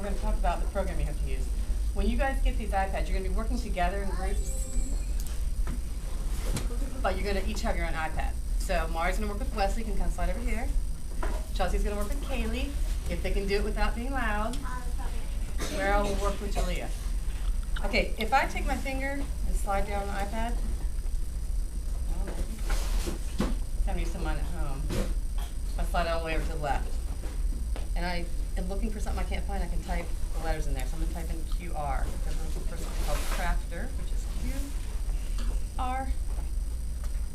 we're going to talk about the program you have to use. When you guys get these iPads, you're going to be working together in groups, but you're going to each have your own iPad. So Mari's going to work with Wesley, you can kind of slide over here. Chelsea's going to work with Kaylee, if they can do it without being loud. Meryl will work with Jalea. Okay, if I take my finger and slide down the iPad, I'm used to mine at home. I slide all the way over to the left. And I am looking for something I can't find, I can type the letters in there. So I'm going to type in QR. Because we're looking for something called Crafter, which is Q-R.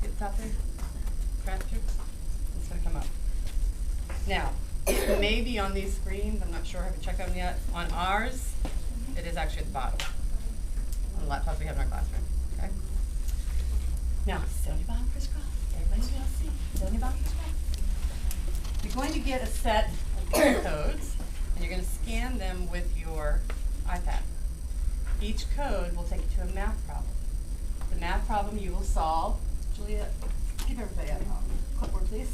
See the top there? Crafter. It's going to come up. Now, it may be on these screens, I'm not sure, I haven't checked them yet. On ours, it is actually at the bottom. On the laptops we have in our classroom. Okay? Now, sit on your bottom, crisscross. Everybody's going to see. Sit on your bottom, crisscross. You're going to get a set of QR codes, and you're going to scan them with your iPad. Each code will take you to a math problem. The math problem you will solve. Julia, give everybody a clipboard, please.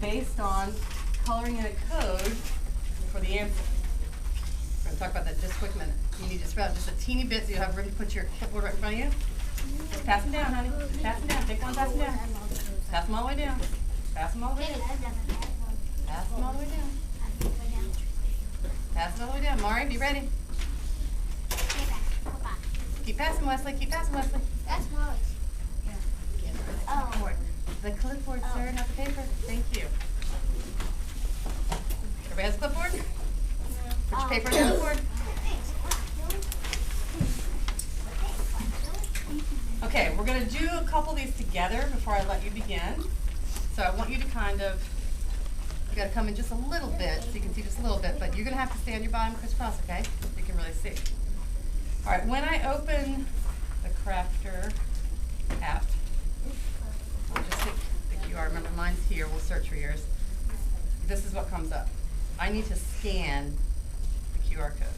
Based on coloring in a code for the answer. We're going to talk about that just a quick minute. You need to spread out just a teeny bit so you'll have room to put your clipboard right in front of you. Just pass them down, honey. Just pass them down. Take one, pass them down. Pass them all the way down. Pass them all the way down. Pass them all the way down. Pass them all the way down. Mari, be ready. Keep passing, Wesley. Keep passing, Wesley. That's Molly's. Oh. The clipboard, sir, not the paper. Thank you. Everybody has a clipboard? Put your paper on the clipboard. Okay, we're going to do a couple of these together before I let you begin. So I want you to kind of, you got to come in just a little bit so you can see just a little bit, but you're going to have to stay on your bottom crisscross, okay? So you can really see. All right, when I open the Crafter app, I'll just take the QR. Remember, mine's here. We'll search for yours. This is what comes up. I need to scan the QR code.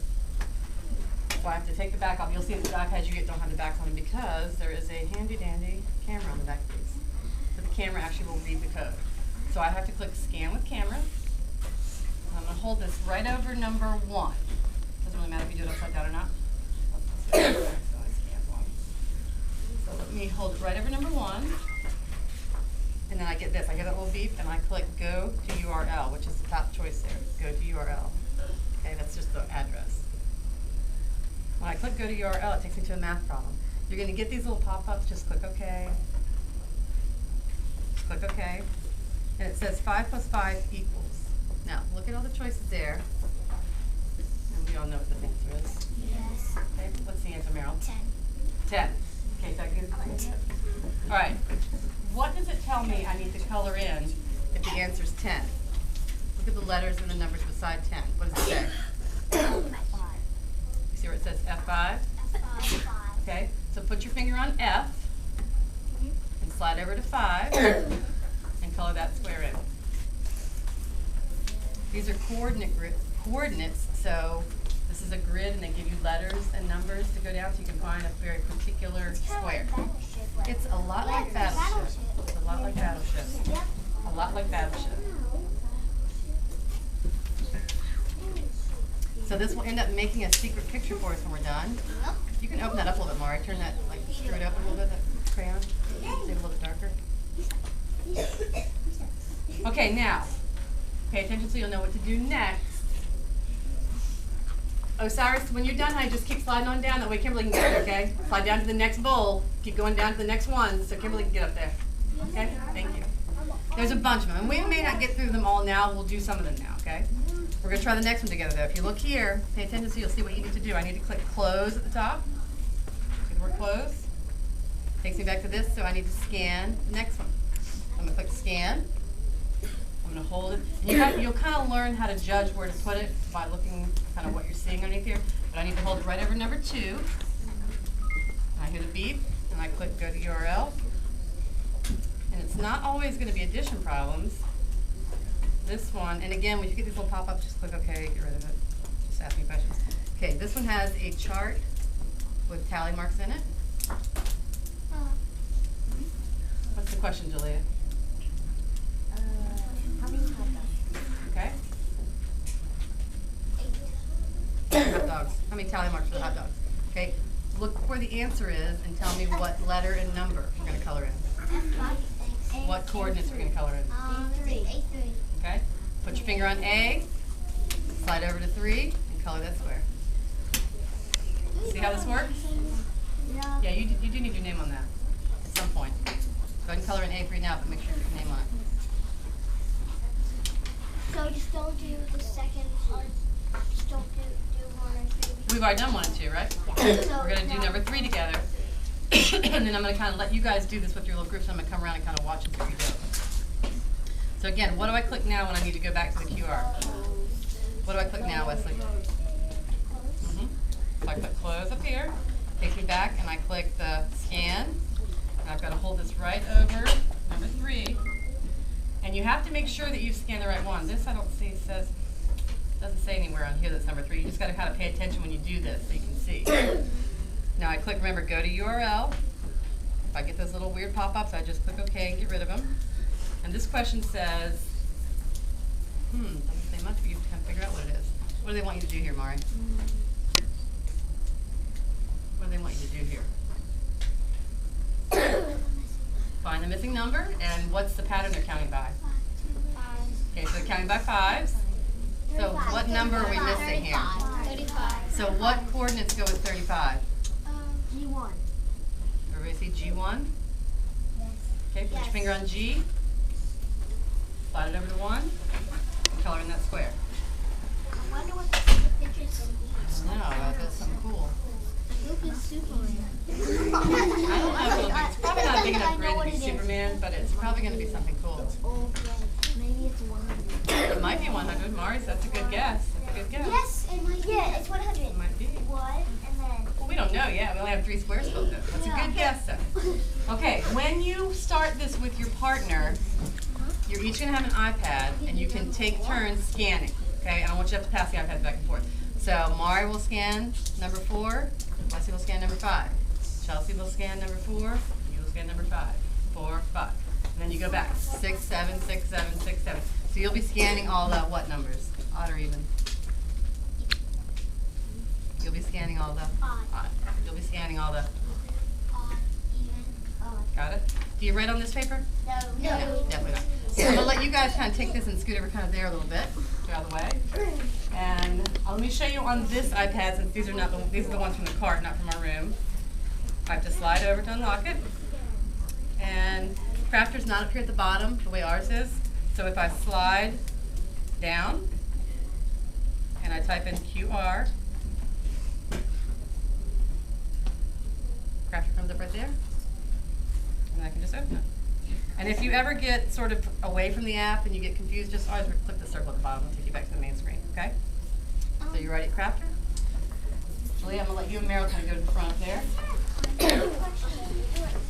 So I have to take the back off. You'll see that the iPads you get don't have the backs on them because there is a handy-dandy camera on the back of these. So the camera actually will read the code. So I have to click Scan with Camera. And I'm going to hold this right over number 1. Doesn't really matter if you do it upside down or not. So let me hold it right over number 1. And then I get this. I get that little beep, and I click Go to URL, which is the top choice there. Go to URL. Okay, that's just the address. When I click Go to URL, it takes me to a math problem. You're going to get these little pop-ups. Just click OK. Just click OK. And it says 5 plus 5 equals. Now, look at all the choices there. And we all know what the answer is. Yes. Okay, what's the answer, Meryl? 10. 10. Okay, so I get it. All right. What does it tell me I need to color in if the answer is 10? Look at the letters and the numbers beside 10. What does it say? F5. You see where it says F5? F5. Okay, so put your finger on F and slide over to 5 and color that square in. These are coordinates, so this is a grid and they give you letters and numbers to go down so you can find a very particular square. It's a lot like Battleship. It's a lot like Battleship. A lot like Battleship. So this will end up making a secret picture for us when we're done. You can open that up a little bit more. Turn that, like, screw it up a little bit, that crayon. Make it a little bit darker. Okay, now, pay attention so you'll know what to do next. Osiris, when you're done, honey, just keep sliding on down. That way Kimberly can get there, okay? Slide down to the next bowl. Keep going down to the next one so Kimberly can get up there. Okay? Thank you. There's a bunch of them. And we may not get through them all now. We'll do some of them now, okay? We're going to try the next one together, though. If you look here, pay attention so you'll see what you need to do. I need to click Close at the top. See the word Close? Takes me back to this, so I need to scan the next one. I'm going to click Scan. I'm going to hold it. You'll kind of learn how to judge where to put it by looking kind of what you're seeing underneath here. But I need to hold it right over number 2. And I hear the beep, and I click Go to URL. And it's not always going to be addition problems. This one, and again, when you get these little pop-ups, just click OK, get rid of it. Just ask me questions. Okay, this one has a chart with tally marks in it. What's the question, Julia? How many pop-ups? Okay. dogs? How many tally marks for the hot dogs? Okay, look where the answer is and tell me what letter and number we're going to color in. What coordinates we're going to color in. 3. Okay, put your finger on A, slide over to 3, and color that square. See how this works? Yeah, you do need your name on that at some point. Go ahead and color in A3 now, but make sure you put your name on it. So just don't do the second part. Just don't do 1 and 2. We've already done 1 and 2, right? Yeah. We're going to do number 3 together. And then I'm going to kind of let you guys do this with your little groups. I'm going to come around and kind of watch and see what you do. So again, what do I click now when I need to go back to the QR? What do I click now, Wesley? So I click close up here, takes me back, and I click the scan. And I've got to hold this right over number 3. And you have to make sure that you scan the right one. This I don't see doesn't say anywhere on here that's number 3. You just got to kind of pay attention when you do this so you can see. Now I click, remember, go to URL. If I get those little weird pop-ups, I just click OK and get rid of them. And this question says, doesn't say much, but you can kind of figure out what it is. What do they want you to do here, Mari? What do they want you to do here? Find the missing number, and what's the pattern they're counting by? 5. Okay, so they're counting by 5s. So what number are we missing here? 35. So what coordinates go with 35? G1. Everybody see G1? Okay, put your finger on G. Slide it over to 1. And color in that square. I wonder what the picture's going to be. No, that's something cool. Look at Superman. I don't know if it'll be, it's probably not a big enough grid to be Superman, but it's probably going to be something cool. Maybe it's 100. It might be 100. Mari's, that's a good guess. That's a good guess. Yes, it might be. Yeah, it's 100. It might be. 1 and then. Well, we don't know yet. We only have 3 squares filled in. That's a good guess, though. Okay, when you start this with your partner, you're each going to have an iPad, and you can take turns scanning. Okay, I don't want you to have to pass the iPads back and forth. So Mari will scan number 4. Wesley will scan number 5. Chelsea will scan number 4. You will scan number 5. 4, 5. And then you go back. 6, 7, 6, 7, 6, 7. So you'll be scanning all the what numbers? Odd or even? You'll be scanning all the odd. You'll be scanning all the Odd, even, odd. got it? Do you write on this paper? No. Definitely not. So I'm gonna let you guys kind of take this and scoot over kind of there a little bit. Get out of the way. And let me show you on this iPad, since these are the ones from the cart, not from our room. I have to slide over to unlock it. And Crafter's not up here at the bottom the way ours is. So if I slide down and I type in QR, Crafter comes up right there. And I can just open it. And if you ever get sort of away from the app and you get confused, just always click the circle at the bottom and take you back to the main screen, okay? So you ready, Crafter? Julia, I'm going to let you and Meryl kind of go to the front there.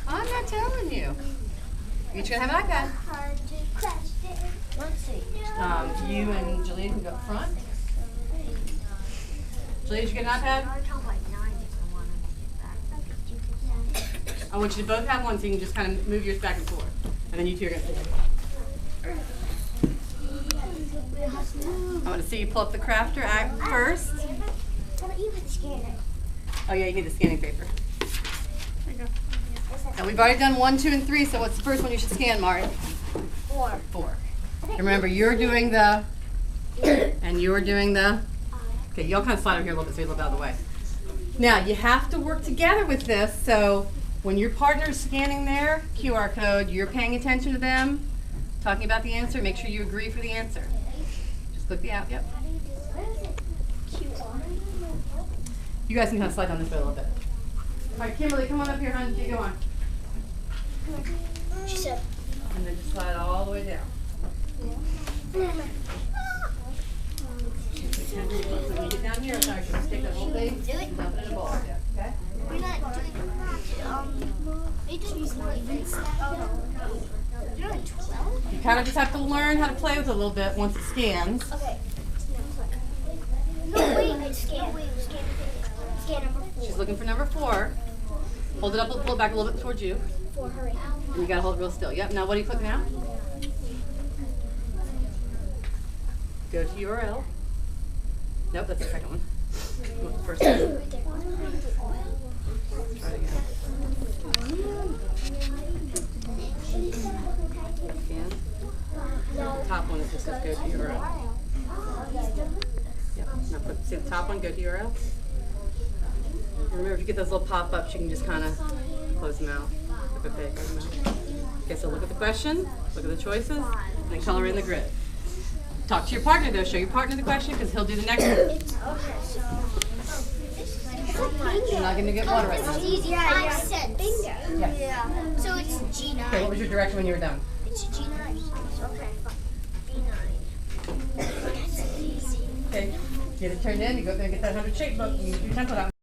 I'm not telling you. You're each going to have an iPad. Let's see. You and Julia can go up front. Julia, did you get an iPad? I want you to both have one so you can just kind of move yours back and forth. And then you two are going to sit I want to see you pull up the Crafter app first. Oh yeah, you need the scanning paper. There you go. And we've already done 1, 2, and 3, so what's the first one you should scan, Mari? 4. 4. And remember, you're doing the, and you're doing the, okay, y'all kind of slide over here a little bit so you're a little bit out of the way. Now, you have to work together with this, so when your partner's scanning their QR code, you're paying attention to them, talking about the answer, make sure you agree for the answer. Just click the app, yep. You guys can kind of slide down this way a little bit. All right, Kimberly, come on up here, hon, get going. She said. And then just slide all the way down. So when you get down here, sorry, just take that whole thing, dump it in a bowl, yeah, okay? We're not doing you're at 12? You kind of just have to learn how to play with it a little bit once it scans. Okay. No, wait, scan number 4. She's looking for number 4. Hold it up, pull it back a little bit towards you. 4, hurry. And you gotta hold it real still. Yep, now what do you click now? Go to URL. Nope, that's the second one. What's the first one? Right there. Try it again. Again. Top one that just says go to URL. Yep. Now see the top one, go to URL. And remember, if you get those little pop-ups, you can just kind of close them out. Okay, close them out. Okay, so look at the question, look at the choices, and then color in the grid. Talk to your partner though. Show your partner the question because he'll do the next one. You're not going to get water right now. Yeah, 5 cents. Bingo. Yes. So it's G9. Okay, what was your direction when you were done? It's G9. Okay, B9. That's easy. Okay, get it turned in, you go there and get that 100 shape book, and you use your template out.